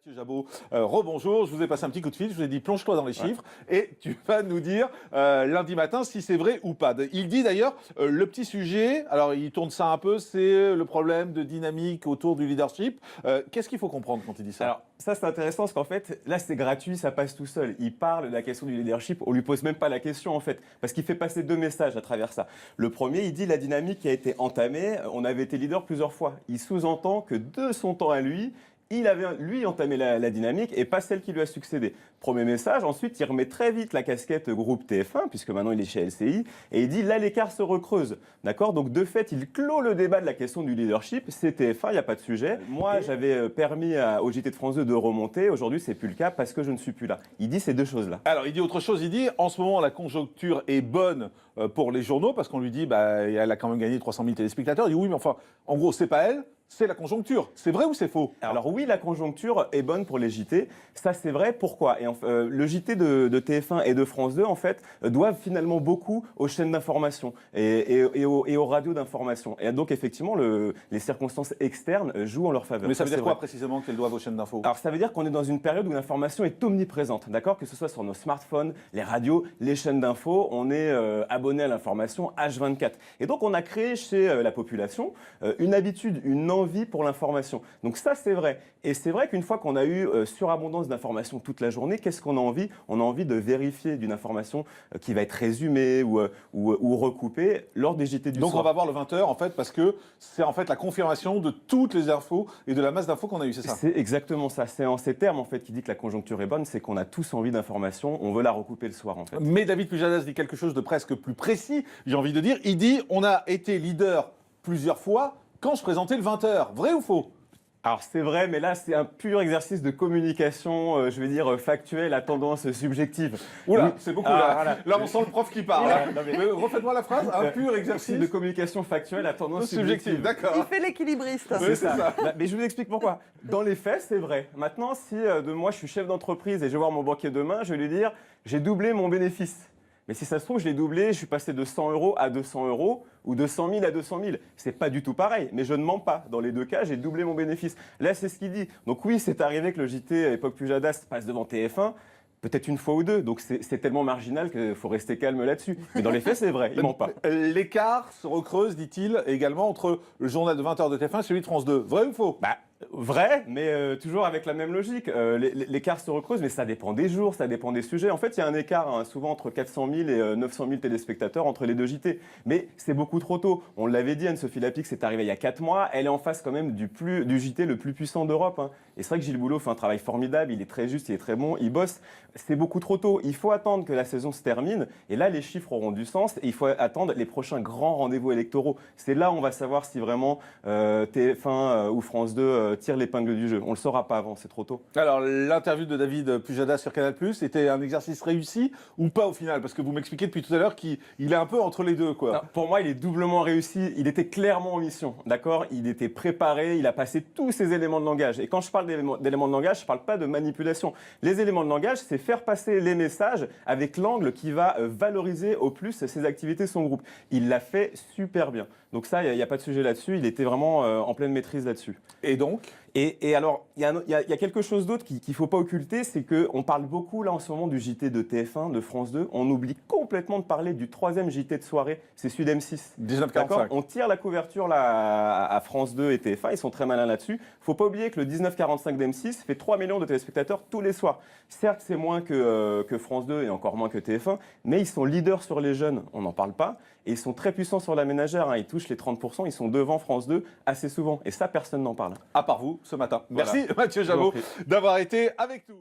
Mathieu Jabot, rebonjour, je vous ai passé un petit coup de fil, je vous ai dit plonge-toi dans les chiffres et tu vas nous dire lundi matin si c'est vrai ou pas. Il dit d'ailleurs le petit sujet, alors il tourne ça un peu, c'est le problème de dynamique autour du leadership. Qu'est-ce qu'il faut comprendre quand il dit ça? Alors ça c'est intéressant parce qu'en fait là c'est gratuit, ça passe tout seul. Il parle de la question du leadership, on lui pose même pas la question en fait, parce qu'il fait passer deux messages à travers ça. Le premier, il dit la dynamique qui a été entamée, on avait été leader plusieurs fois. Il sous-entend que de son temps à lui, il avait, lui, entamé la dynamique et pas celle qui lui a succédé. Premier message. Ensuite, il remet très vite la casquette groupe TF1, puisque maintenant il est chez LCI, et il dit là, l'écart se recreuse. D'accord? Donc, de fait, il clôt le débat de la question du leadership. C'est TF1, il n'y a pas de sujet. Moi, j'avais permis au JT de France 2 de remonter. Aujourd'hui, c'est plus le cas parce que je ne suis plus là. Il dit ces deux choses-là. Alors, il dit autre chose. Il dit en ce moment, la conjoncture est bonne pour les journaux, parce qu'on lui dit elle a quand même gagné 300 000 téléspectateurs. Il dit oui, mais enfin, en gros, c'est pas elle. C'est la conjoncture. C'est vrai ou c'est faux? Alors oui, la conjoncture est bonne pour les JT. Ça, c'est vrai. Pourquoi? Et le JT de TF1 et de France 2, en fait, doivent finalement beaucoup aux chaînes d'information et aux radios d'information. Et donc, effectivement, les circonstances externes jouent en leur faveur. Mais ça veut dire quoi précisément qu'elles doivent aux chaînes d'infos? Alors, ça veut dire qu'on est dans une période où l'information est omniprésente, d'accord? Que ce soit sur nos smartphones, les radios, les chaînes d'infos, on est abonné à l'information H24. Et donc, on a créé chez la population une habitude, une envie pour l'information. Donc ça, c'est vrai. Et c'est vrai qu'une fois qu'on a eu surabondance d'informations toute la journée, qu'est-ce qu'on a envie? On a envie de vérifier d'une information qui va être résumée ou recoupée lors des JT du soir. Donc on va voir le 20h en fait, parce que c'est en fait la confirmation de toutes les infos et de la masse d'infos qu'on a eues, c'est ça? C'est exactement ça. C'est en ces termes en fait qui dit que la conjoncture est bonne, c'est qu'on a tous envie d'information, on veut la recouper le soir en fait. Mais David Pujadas dit quelque chose de presque plus précis, j'ai envie de dire. Il dit on a été leader plusieurs fois quand je présentais le 20h. Vrai ou faux? Alors c'est vrai, mais là c'est un pur exercice de communication, je vais dire factuelle à tendance subjective. Oula, oui. c'est beaucoup là. Voilà. Là on sent le prof qui parle. Refaites-moi la phrase. Un pur exercice de communication factuelle à tendance subjective. D'accord. Il fait l'équilibriste. C'est ça. Mais je vous explique pourquoi. Dans les faits, c'est vrai. Maintenant, si de moi je suis chef d'entreprise et je vais voir mon banquier demain, je vais lui dire j'ai doublé mon bénéfice. Mais si ça se trouve, je l'ai doublé, je suis passé de 100 € à 200 € ou de 100 000 à 200 000. C'est pas du tout pareil, mais je ne mens pas. Dans les deux cas, j'ai doublé mon bénéfice. Là, c'est ce qu'il dit. Donc oui, c'est arrivé que le JT à l'époque Pujadas passe devant TF1. Peut-être une fois ou deux, donc c'est tellement marginal qu'il faut rester calme là-dessus. Mais dans les faits, c'est vrai, il ment pas. L'écart se recreuse, dit-il, également entre le journal de 20h de TF1 et celui de France 2. Vrai ou faux? Vrai, mais toujours avec la même logique. L'écart se recreuse, mais ça dépend des jours, ça dépend des sujets. En fait, il y a un écart souvent entre 400 000 et 900 000 téléspectateurs entre les deux JT. Mais c'est beaucoup trop tôt. On l'avait dit, Anne-Sophie Lapix, c'est arrivé il y a 4 mois. Elle est en face quand même du JT le plus puissant d'Europe. Et c'est vrai que Gilles Boulot fait un travail formidable, il est très juste, il est très bon, il bosse. C'est beaucoup trop tôt. Il faut attendre que la saison se termine. Et là, les chiffres auront du sens. Et il faut attendre les prochains grands rendez-vous électoraux. C'est là où on va savoir si vraiment TF1 ou France 2 tire l'épingle du jeu. On ne le saura pas avant, c'est trop tôt. Alors, l'interview de David Pujadas sur Canal+, était un exercice réussi ou pas au final? Parce que vous m'expliquez depuis tout à l'heure qu'il est un peu entre les deux, quoi. Non, pour moi, il est doublement réussi. Il était clairement en mission, d'accord? Il était préparé, il a passé tous ses éléments de langage. Et quand je parle d'éléments de langage, je ne parle pas de manipulation. Les éléments de langage, c'est faire passer les messages avec l'angle qui va valoriser au plus ses activités, son groupe. Il l'a fait super bien. Donc ça, il n'y a pas de sujet là-dessus. Il était vraiment en pleine maîtrise là-dessus. Et donc? Et alors, il y a quelque chose d'autre qu'il ne faut pas occulter, c'est qu'on parle beaucoup là en ce moment du JT de TF1, de France 2. On oublie complètement de parler du troisième JT de soirée, c'est Sud M6. 19h45. On tire la couverture là, à France 2 et TF1, ils sont très malins là-dessus. Il ne faut pas oublier que le 19h45 d'M6 fait 3 millions de téléspectateurs tous les soirs. Certes, c'est moins que France 2 et encore moins que TF1, mais ils sont leaders sur les jeunes, on n'en parle pas. Et ils sont très puissants sur la ménagère, ils touchent les 30%, ils sont devant France 2 assez souvent. Et ça, personne n'en parle. À part vous, ce matin. Voilà. Merci Mathieu Jabot d'avoir été avec nous.